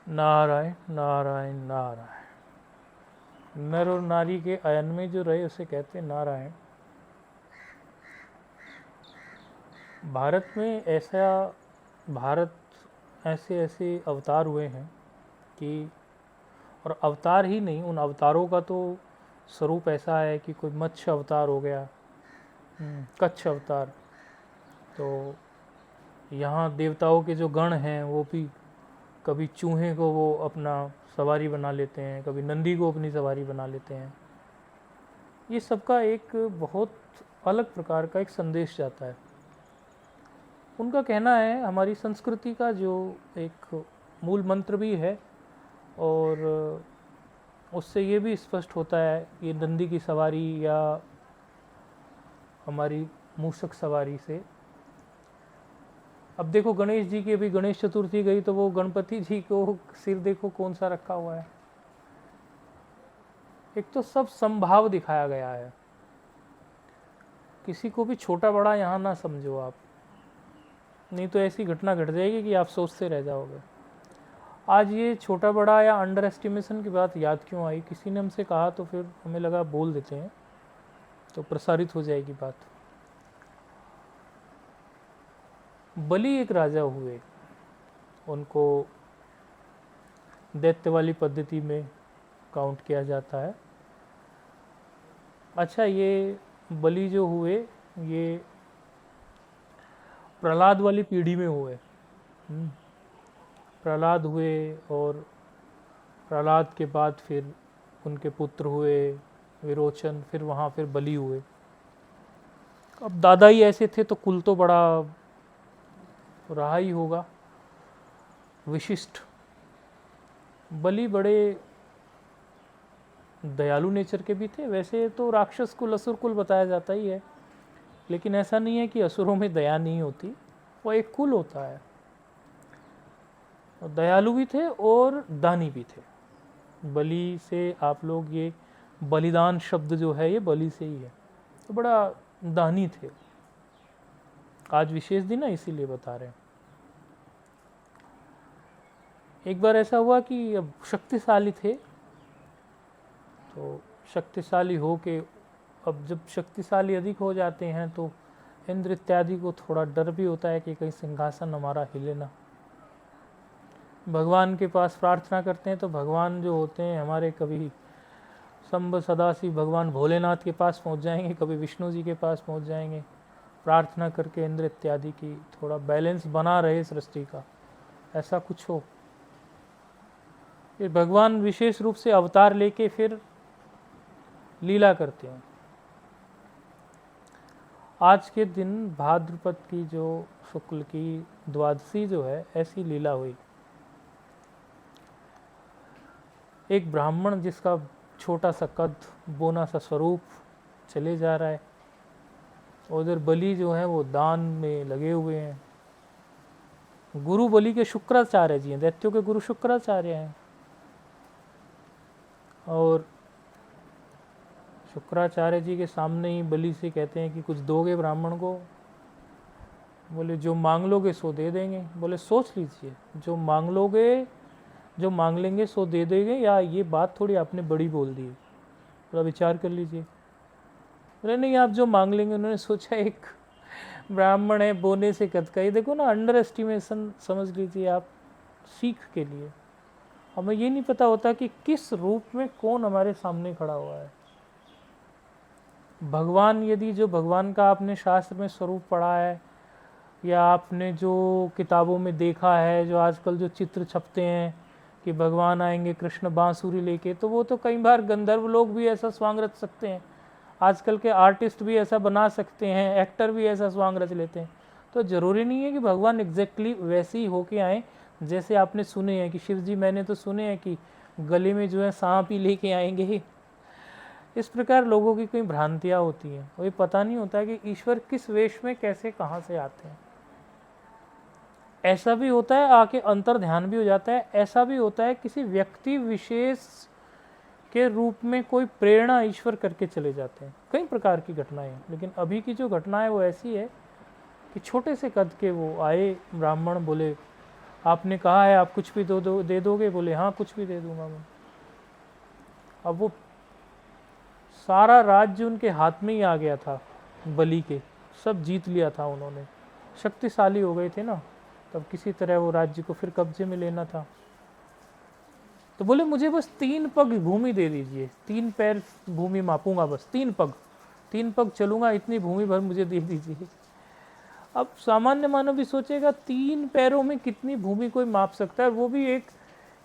नारायण नारायण नारायण। नर और नारी के अयन में जो रहे उसे कहते हैं नारायण। भारत ऐसे ऐसे अवतार हुए हैं कि, और अवतार ही नहीं, उन अवतारों का तो स्वरूप ऐसा है कि कोई मत्स्य अवतार हो गया, कच्छ अवतार, तो यहाँ देवताओं के जो गण हैं वो भी कभी चूहे को वो अपना सवारी बना लेते हैं, कभी नंदी को अपनी सवारी बना लेते हैं। ये सबका एक बहुत अलग प्रकार का एक संदेश जाता है। उनका कहना है हमारी संस्कृति का जो एक मूल मंत्र भी है, और उससे ये भी स्पष्ट होता है ये नंदी की सवारी या हमारी मूषक सवारी से। अब देखो गणेश जी की अभी गणेश चतुर्थी गई तो वो गणपति जी को सिर देखो कौन सा रखा हुआ है। एक तो सब संभाव दिखाया गया है, किसी को भी छोटा बड़ा यहाँ ना समझो आप, नहीं तो ऐसी घटना घट जाएगी कि आप सोचते रह जाओगे। आज ये छोटा बड़ा या अंडर एस्टिमेशन की बात याद क्यों आई, किसी ने हमसे कहा तो फिर हमें लगा बोल देते हैं तो प्रसारित हो जाएगी बात। बलि एक राजा हुए, उनको दैत्य वाली पद्धति में काउंट किया जाता है। अच्छा, ये बलि जो हुए ये प्रहलाद वाली पीढ़ी में हुए। प्रहलाद हुए और प्रहलाद के बाद फिर उनके पुत्र हुए विरोचन, फिर वहाँ फिर बलि हुए। अब दादा ही ऐसे थे तो कुल तो बड़ा रहा ही होगा विशिष्ट। बलि बड़े दयालु नेचर के भी थे। वैसे तो राक्षस कुल असुर कुल बताया जाता ही है, लेकिन ऐसा नहीं है कि असुरों में दया नहीं होती, वो एक कुल होता है। दयालु भी थे और दानी भी थे। बलि से आप लोग ये बलिदान शब्द जो है ये बलि से ही है, तो बड़ा दानी थे। आज विशेष दिन है इसीलिए बता रहे हैं। एक बार ऐसा हुआ कि अब शक्तिशाली थे, तो शक्तिशाली हो के अब जब शक्तिशाली अधिक हो जाते हैं तो इंद्र इत्यादि को थोड़ा डर भी होता है कि कहीं सिंहासन हमारा हिले ना। भगवान के पास प्रार्थना करते हैं तो भगवान जो होते हैं हमारे, कभी शंभ सदाशिव भगवान भोलेनाथ के पास पहुंच जाएंगे, कभी विष्णु जी के पास पहुंच जाएंगे, प्रार्थना करके इंद्र इत्यादि की थोड़ा बैलेंस बना रहे सृष्टि का, ऐसा कुछ हो। फिर भगवान विशेष रूप से अवतार लेके फिर लीला करते हैं। आज के दिन भाद्रपद की जो शुक्ल की द्वादशी जो है, ऐसी लीला हुई। एक ब्राह्मण जिसका छोटा सा कद, बोना सा स्वरूप चले जा रहा है, उधर बलि जो है वो दान में लगे हुए हैं। गुरु बलि के शुक्राचार्य जी हैं, दैत्यों के गुरु शुक्राचार्य हैं, और शुक्राचार्य जी के सामने ही बलि से कहते हैं कि कुछ दोगे ब्राह्मण को। बोले जो मांग लोगे सो दे देंगे। बोले सोच लीजिए, जो मांग लोगे, जो मांग लेंगे सो दे देंगे, या ये बात थोड़ी आपने बड़ी बोल दी, थोड़ा विचार कर लीजिए। बोले नहीं, आप जो मांग लेंगे। उन्होंने सोचा एक ब्राह्मण है बोने से कद का, ये देखो ना, अंडर एस्टिमेशन समझ लीजिए आप, सीख के लिए। हमें ये नहीं पता होता कि किस रूप में कौन हमारे सामने खड़ा हुआ है। भगवान, यदि जो भगवान का आपने शास्त्र में स्वरूप पढ़ा है, या आपने जो किताबों में देखा है, जो आजकल जो चित्र छपते हैं कि भगवान आएंगे कृष्ण बांसुरी लेके, तो वो तो कई बार गंधर्व लोग भी ऐसा स्वांग रच सकते हैं, आजकल के आर्टिस्ट भी ऐसा बना सकते हैं, एक्टर भी ऐसा स्वांग रच लेते हैं। तो ज़रूरी नहीं है कि भगवान एग्जैक्टली वैसे ही होके आए जैसे आपने सुने हैं कि शिव जी, मैंने तो सुने हैं कि गले में जो है सांप ही लेके आएंगे। इस प्रकार लोगों की कई भ्रांतियाँ होती हैं, वही पता नहीं होता है कि ईश्वर किस वेश में कैसे कहाँ से आते हैं। ऐसा भी होता है आके अंतर ध्यान भी हो जाता है, ऐसा भी होता है किसी व्यक्ति विशेष के रूप में कोई प्रेरणा ईश्वर करके चले जाते हैं। कई प्रकार की घटनाएं हैं, लेकिन अभी की जो घटना है वो ऐसी है कि छोटे से कद के वो आए ब्राह्मण, बोले आपने कहा है आप कुछ भी दे दोगे? बोले हाँ कुछ भी दे दूंगा मैं। अब वो सारा राज्य उनके हाथ में ही आ गया था, बलि के, सब जीत लिया था उन्होंने, शक्तिशाली हो गए थे ना, तब किसी तरह वो राज्य को फिर कब्जे में लेना था। तो बोले मुझे बस 3 पग भूमि दे दीजिए, 3 पैर भूमि मापूंगा, बस 3 पग चलूंगा, इतनी भूमि भर मुझे दे दीजिए। अब सामान्य मानव भी सोचेगा 3 पैरों में कितनी भूमि कोई माप सकता है, वो भी एक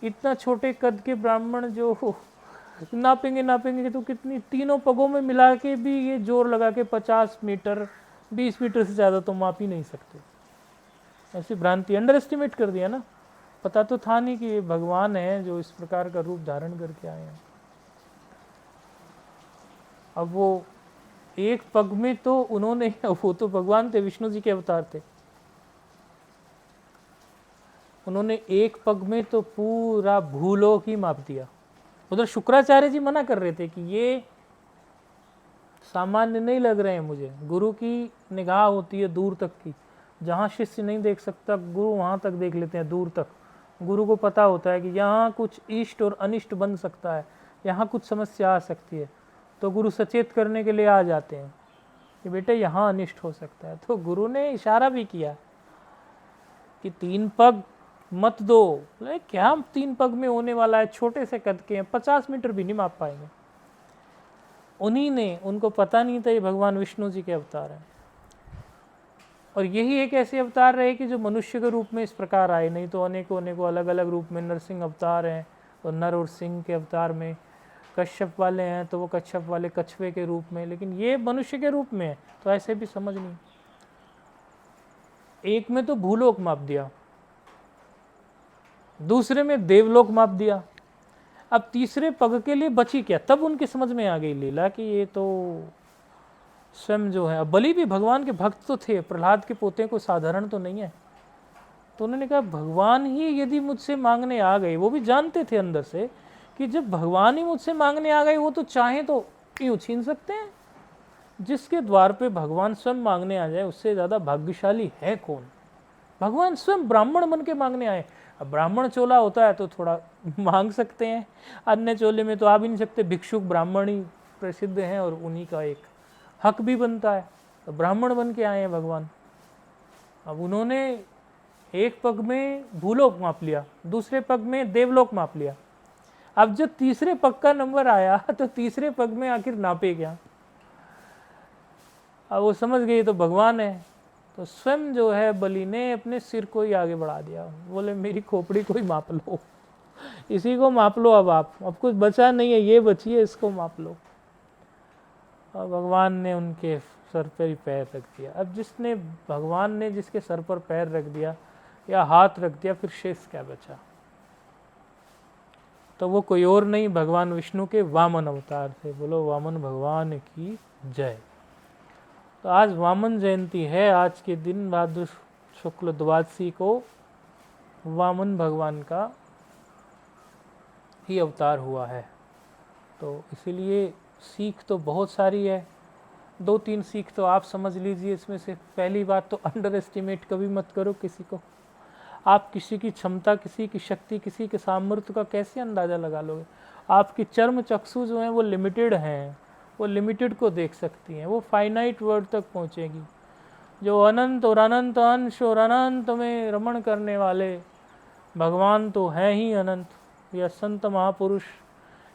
इतना छोटे कद के ब्राह्मण जो नापेंगे तो कितनी, तीनों पगों में मिला के भी ये जोर लगा के 50 मीटर 20 मीटर से ज़्यादा तो माप ही नहीं सकते। ऐसी भ्रांति, अंडर एस्टिमेट कर दिया ना, पता तो था नहीं कि ये भगवान है जो इस प्रकार का रूप धारण करके आए हैं। अब वो एक पग में तो उन्होंने, वो तो भगवान थे, विष्णु जी के अवतार थे, उन्होंने एक पग में तो पूरा भूलोक ही माप दिया। उधर शुक्राचार्य जी मना कर रहे थे कि ये सामान्य नहीं लग रहे हैं मुझे, गुरु की निगाह होती है दूर तक की, जहाँ शिष्य नहीं देख सकता गुरु वहाँ तक देख लेते हैं, दूर तक। गुरु को पता होता है कि यहाँ कुछ इष्ट और अनिष्ट बन सकता है, यहाँ कुछ समस्या आ सकती है, तो गुरु सचेत करने के लिए आ जाते हैं कि बेटे यहाँ अनिष्ट हो सकता है। तो गुरु ने इशारा भी किया कि 3 पग मत दो। क्या 3 पग में होने वाला है, छोटे से कद के हैं, 50 मीटर भी नहीं माप पाएंगे। उन्हीं ने, उनको पता नहीं था ये भगवान विष्णु जी के अवतार हैं, और यही एक ऐसे अवतार रहे कि जो मनुष्य के रूप में इस प्रकार आए, नहीं तो अनेकों अलग अलग रूप में नरसिंह अवतार हैं, तो नर और सिंह के अवतार में, कश्यप वाले हैं तो वो कश्यप वाले कछुए के रूप में, लेकिन ये मनुष्य के रूप में है, तो ऐसे भी समझ नहीं। एक में तो भूलोक माप दिया, दूसरे में देवलोक माप दिया, अब तीसरे पग के लिए बची क्या? तब उनकी समझ में आ गई लीला कि ये तो स्वयं जो है, बलि भी भगवान के भक्त तो थे, प्रहलाद के पोते को साधारण तो नहीं है, तो उन्होंने कहा भगवान ही यदि मुझसे मांगने आ गए, वो भी जानते थे अंदर से कि जब भगवान ही मुझसे मांगने आ गए, वो तो चाहें तो यूँ छीन सकते हैं। जिसके द्वार पे भगवान स्वयं मांगने आ जाए, उससे ज़्यादा भाग्यशाली है कौन? भगवान स्वयं ब्राह्मण बन के मांगने आए। अब ब्राह्मण चोला होता है तो थोड़ा मांग सकते हैं, अन्य चोले में तो आ भी नहीं सकते, भिक्षुक ब्राह्मण ही प्रसिद्ध हैं और उन्हीं का एक हक भी बनता है। तो ब्राह्मण बन के आए हैं भगवान। अब उन्होंने एक पग में भूलोक माप लिया, दूसरे पग में देवलोक माप लिया। अब जब तीसरे पग का नंबर आया तो तीसरे पग में आखिर नापे क्या? अब वो समझ गए तो भगवान है, तो स्वयं जो है बलि ने अपने सिर को ही आगे बढ़ा दिया, बोले मेरी खोपड़ी को ही माप लो, इसी को माप लो, अब कुछ बचा नहीं है, ये बची है, इसको माप लो। और भगवान ने उनके सर पर ही पैर रख दिया। अब जिसने, भगवान ने जिसके सर पर पैर रख दिया या हाथ रख दिया, फिर शेष क्या बचा? तो वो कोई और नहीं, भगवान विष्णु के वामन अवतार थे। बोलो वामन भगवान की जय। तो आज वामन जयंती है, आज के दिन भाद्र शुक्ल द्वादशी को वामन भगवान का ही अवतार हुआ है। तो इसीलिए सीख तो बहुत सारी है, 2-3 सीख तो आप समझ लीजिए इसमें से। पहली बात तो अंडर एस्टिमेट कभी मत करो किसी को। आप किसी की क्षमता, किसी की शक्ति, किसी के सामर्थ्य का कैसे अंदाज़ा लगा लोगे? आपकी चर्म चक्षु जो हैं वो लिमिटेड हैं, वो लिमिटेड को देख सकती हैं, वो फाइनाइट वर्ड तक पहुँचेगी। जो अनंत और अनंत अंश और अनंत में रमण करने वाले भगवान तो हैं ही अनंत, या संत महापुरुष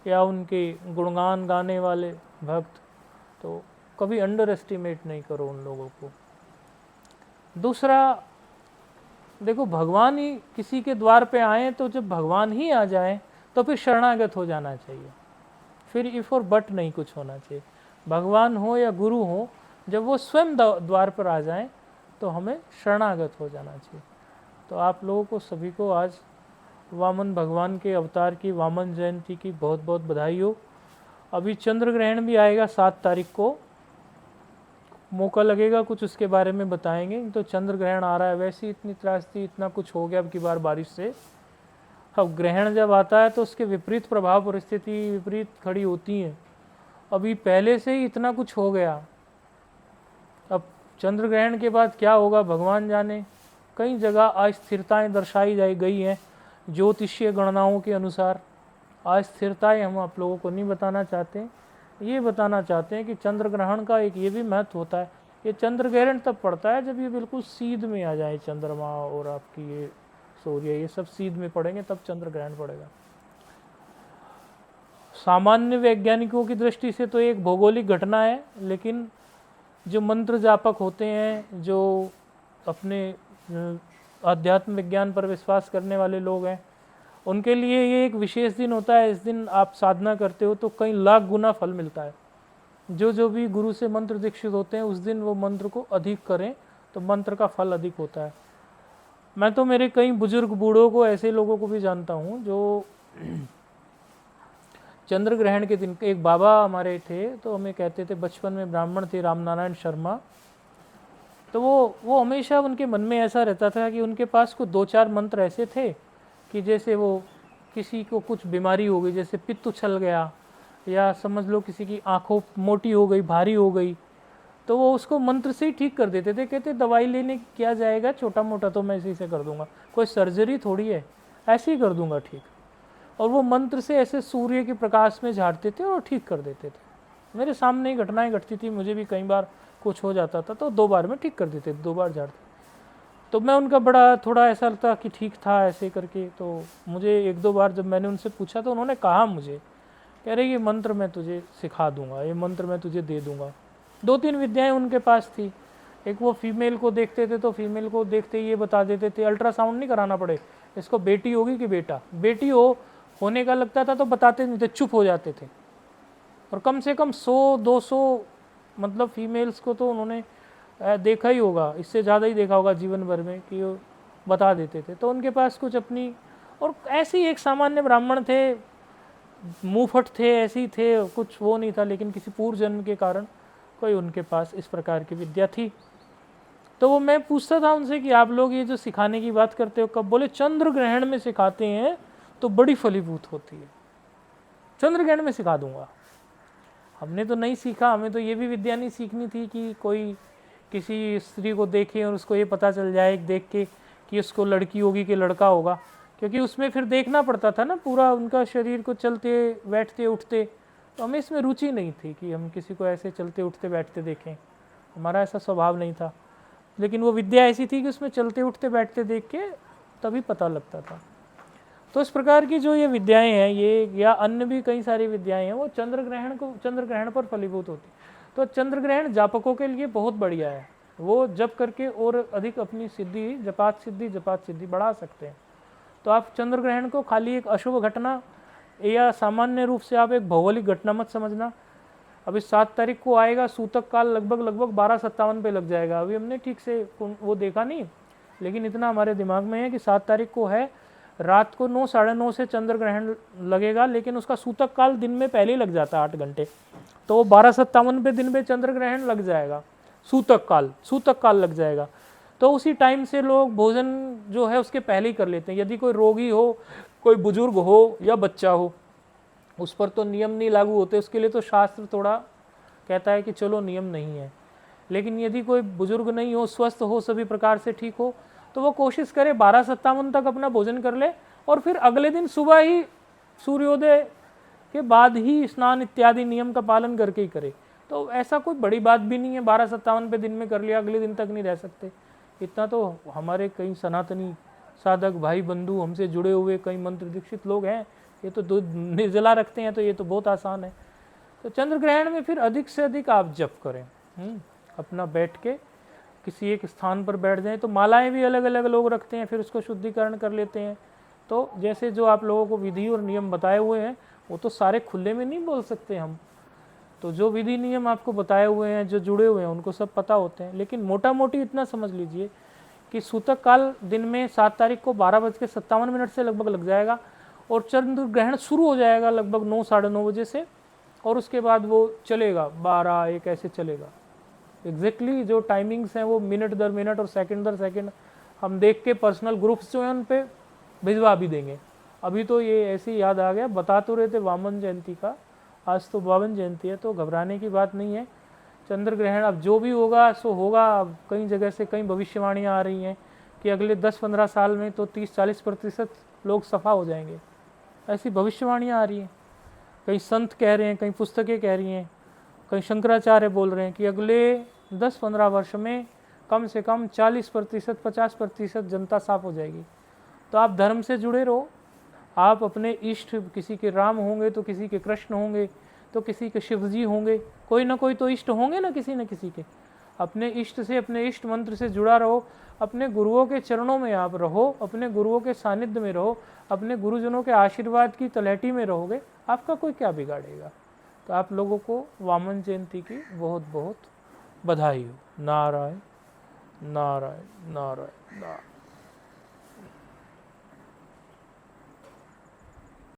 या उनके गुणगान गाने वाले भक्त, तो कभी अंडर एस्टिमेट नहीं करो उन लोगों को। दूसरा देखो, भगवान ही किसी के द्वार पे आए, तो जब भगवान ही आ जाए तो फिर शरणागत हो जाना चाहिए, फिर इफ और बट नहीं कुछ होना चाहिए। भगवान हो या गुरु हो, जब वो स्वयं द्वार पर आ जाएं तो हमें शरणागत हो जाना चाहिए। तो आप लोगों को सभी को आज वामन भगवान के अवतार की, वामन जयंती की बहुत बहुत बधाई हो। अभी चंद्र ग्रहण भी आएगा 7 तारीख को, मौका लगेगा कुछ उसके बारे में बताएंगे। तो चंद्र ग्रहण आ रहा है, वैसे ही इतनी त्रासदी, इतना कुछ हो गया अब की बार बारिश से। अब ग्रहण जब आता है तो उसके विपरीत प्रभाव परिस्थिति विपरीत खड़ी होती हैं। अभी पहले से ही इतना कुछ हो गया, अब चंद्र ग्रहण के बाद क्या होगा भगवान जाने। कई जगह अस्थिरताएं दर्शाई जाई गई हैं ज्योतिषीय गणनाओं के अनुसार। अस्थिरताएं हम आप लोगों को नहीं बताना चाहते, ये बताना चाहते हैं कि चंद्र ग्रहण का एक ये भी महत्व होता है। ये चंद्र ग्रहण तब पड़ता है जब ये बिल्कुल सीध में आ जाए, चंद्रमा और आपकी ये सूर्य ये सब सीध में पड़ेंगे तब चंद्र ग्रहण पड़ेगा। सामान्य वैज्ञानिकों की दृष्टि से तो एक भौगोलिक घटना है, लेकिन जो मंत्र जापक होते हैं, जो अपने आध्यात्म विज्ञान पर विश्वास करने वाले लोग हैं, उनके लिए ये एक विशेष दिन होता है। इस दिन आप साधना करते हो तो कई लाख गुना फल मिलता है। जो भी गुरु से मंत्र दीक्षित होते हैं उस दिन वो मंत्र को अधिक करें तो मंत्र का फल अधिक होता है। मैं तो मेरे कई बुजुर्ग बूढ़ों को, ऐसे लोगों को भी जानता हूँ जो चंद्र ग्रहण के दिन, एक बाबा हमारे थे तो हमें कहते थे, बचपन में ब्राह्मण थे रामनारायण शर्मा, तो वो हमेशा उनके मन में ऐसा रहता था कि उनके पास कुछ 2-4 मंत्र ऐसे थे कि जैसे वो किसी को कुछ बीमारी हो गई, जैसे पित्त उछल गया या समझ लो किसी की आंखों मोटी हो गई, भारी हो गई, तो वो उसको मंत्र से ही ठीक कर देते थे। कहते दवाई लेने क्या जाएगा, छोटा मोटा तो मैं इसी से कर दूंगा, कोई सर्जरी थोड़ी है, ऐसे ही कर दूंगा ठीक। और वो मंत्र से ऐसे सूर्य के प्रकाश में झाड़ते थे और ठीक कर देते थे। मेरे सामने ही घटनाएं घटती थी, मुझे भी कई बार कुछ हो जाता था तो 2 बार में ठीक कर देते, 2 बार झाड़ते। तो मैं उनका बड़ा थोड़ा ऐसा लगता कि ठीक था ऐसे करके। तो मुझे 1-2 बार जब मैंने उनसे पूछा तो उन्होंने कहा मुझे, कह रहे ये मंत्र मैं तुझे सिखा दूंगा, ये मंत्र मैं तुझे दे दूंगा। 2-3 विद्याएं उनके पास थी। एक वो फीमेल को देखते थे तो फीमेल को देखते ही ये बता देते थे, अल्ट्रासाउंड नहीं कराना पड़े, इसको बेटी होगी कि बेटा, बेटी होने का लगता था तो बताते नहीं थे, चुप हो जाते थे। और कम से कम 100-200 मतलब फीमेल्स को तो उन्होंने देखा ही होगा, इससे ज़्यादा ही देखा होगा जीवन भर में, कि वो बता देते थे। तो उनके पास कुछ अपनी, और ऐसे ही एक सामान्य ब्राह्मण थे, मुँहफट थे, ऐसे ही थे, कुछ वो नहीं था, लेकिन किसी पूर्व जन्म के कारण कोई उनके पास इस प्रकार की विद्या थी। तो वो मैं पूछता था उनसे कि आप लोग ये जो सिखाने की बात करते हो कब, बोले चंद्र ग्रहण में सिखाते हैं तो बड़ी फलीभूत होती है, चंद्र ग्रहण में सिखा दूंगा। हमने तो नहीं सीखा, हमें तो ये भी विद्या नहीं सीखनी थी कि कोई किसी स्त्री को देखे और उसको ये पता चल जाए देख के कि उसको लड़की होगी कि लड़का होगा, क्योंकि उसमें फिर देखना पड़ता था ना पूरा उनका शरीर को, चलते बैठते उठते। तो हमें इसमें रुचि नहीं थी कि हम किसी को ऐसे चलते उठते बैठते देखें, हमारा ऐसा स्वभाव नहीं था। लेकिन वो विद्या ऐसी थी कि उसमें चलते उठते बैठते देख के तभी पता लगता था। तो इस प्रकार की जो ये विद्याएं हैं, ये या अन्य भी कई सारी विद्याएं हैं, वो चंद्र ग्रहण पर फलीभूत होती। तो चंद्र ग्रहण जापकों के लिए बहुत बढ़िया है, वो जप करके और अधिक अपनी सिद्धि, जपात सिद्धि बढ़ा सकते हैं। तो आप चंद्र ग्रहण को खाली एक अशुभ घटना या सामान्य रूप से आप एक भौगोलिक घटना मत समझना। अभी 7 तारीख को आएगा सूतक काल, लगभग 12:57 पे लग जाएगा। अभी हमने ठीक से वो देखा नहीं, लेकिन इतना हमारे दिमाग में है कि 7 तारीख को है, रात को 9, 9:30 से चंद्र ग्रहण लगेगा, लेकिन उसका सूतक काल दिन में पहले ही लग जाता है 8 घंटे। तो वो 12:57 पे दिन में चंद्र ग्रहण लग जाएगा, सूतक काल लग जाएगा। तो उसी टाइम से लोग भोजन जो है उसके पहले ही कर लेते हैं। यदि कोई रोगी हो, कोई बुजुर्ग हो या बच्चा हो, उस पर तो नियम नहीं लागू होते, उसके लिए तो शास्त्र थोड़ा कहता है कि चलो नियम नहीं है। लेकिन यदि कोई बुजुर्ग नहीं हो, स्वस्थ हो, सभी प्रकार से ठीक हो, तो वो कोशिश करे 12:57 तक अपना भोजन कर ले और फिर अगले दिन सुबह ही सूर्योदय के बाद ही स्नान इत्यादि नियम का पालन करके ही करे। तो ऐसा कोई बड़ी बात भी नहीं है, 12:57 पे दिन में कर लिया, अगले दिन तक नहीं रह सकते। इतना तो हमारे कई सनातनी साधक भाई बंधु, हमसे जुड़े हुए कई मंत्र दीक्षित लोग हैं, ये तो दूध निर्जला रखते हैं, तो ये तो बहुत आसान है। तो चंद्र ग्रहण में फिर अधिक से अधिक आप जप करें, अपना बैठ के किसी एक स्थान पर बैठ जाएं। तो मालाएं भी अलग अलग लोग रखते हैं, फिर उसको शुद्धिकरण कर लेते हैं। तो जैसे जो आप लोगों को विधि और नियम बताए हुए हैं, वो तो सारे खुले में नहीं बोल सकते हम, तो जो विधि नियम आपको बताए हुए हैं, जो जुड़े हुए हैं, उनको सब पता होते हैं। लेकिन मोटा मोटी इतना समझ लीजिए कि सूतक काल दिन में 7 तारीख को 12:57 से लगभग लग जाएगा और चंद्र ग्रहण शुरू हो जाएगा लगभग 9, 9:30 बजे से, और उसके बाद वो चलेगा 12-1 ऐसे चलेगा। एग्जैक्टली जो टाइमिंग्स हैं वो मिनट दर मिनट और सेकंड दर सेकंड हम देख के पर्सनल ग्रुप्स जो हैं उन पे भिजवा भी देंगे। अभी तो ये ऐसे ही याद आ गया, बता तो रहे थे वामन जयंती का, आज तो 52 जयंती है, तो घबराने की बात नहीं है। चंद्र ग्रहण अब जो भी होगा सो होगा। अब कई जगह से कई भविष्यवाणियाँ आ रही हैं कि अगले 10-15 साल में तो 30-40% लोग सफ़ा हो जाएंगे। ऐसी भविष्यवाणियाँ आ रही हैं, कई संत कह रहे हैं, कई पुस्तकें कह रही हैं, कई शंकराचार्य बोल रहे हैं कि अगले 10-15 वर्ष में कम से कम 40%, 50% जनता साफ हो जाएगी। तो आप धर्म से जुड़े रहो, आप अपने इष्ट, किसी के राम होंगे तो किसी के कृष्ण होंगे, तो किसी के शिव जी होंगे, कोई ना कोई तो इष्ट होंगे ना किसी न किसी के। अपने इष्ट से, अपने इष्ट मंत्र से जुड़ा रहो, अपने गुरुओं के चरणों में आप रहो, अपने गुरुओं के सानिध्य में रहो, अपने गुरुजनों के आशीर्वाद की तलहटी में रहोगे, आपका कोई क्या बिगाड़ेगा। तो आप लोगों को वामन जयंती की बहुत बहुत बधाई हो। नारायण नारायण नारायण नारायण।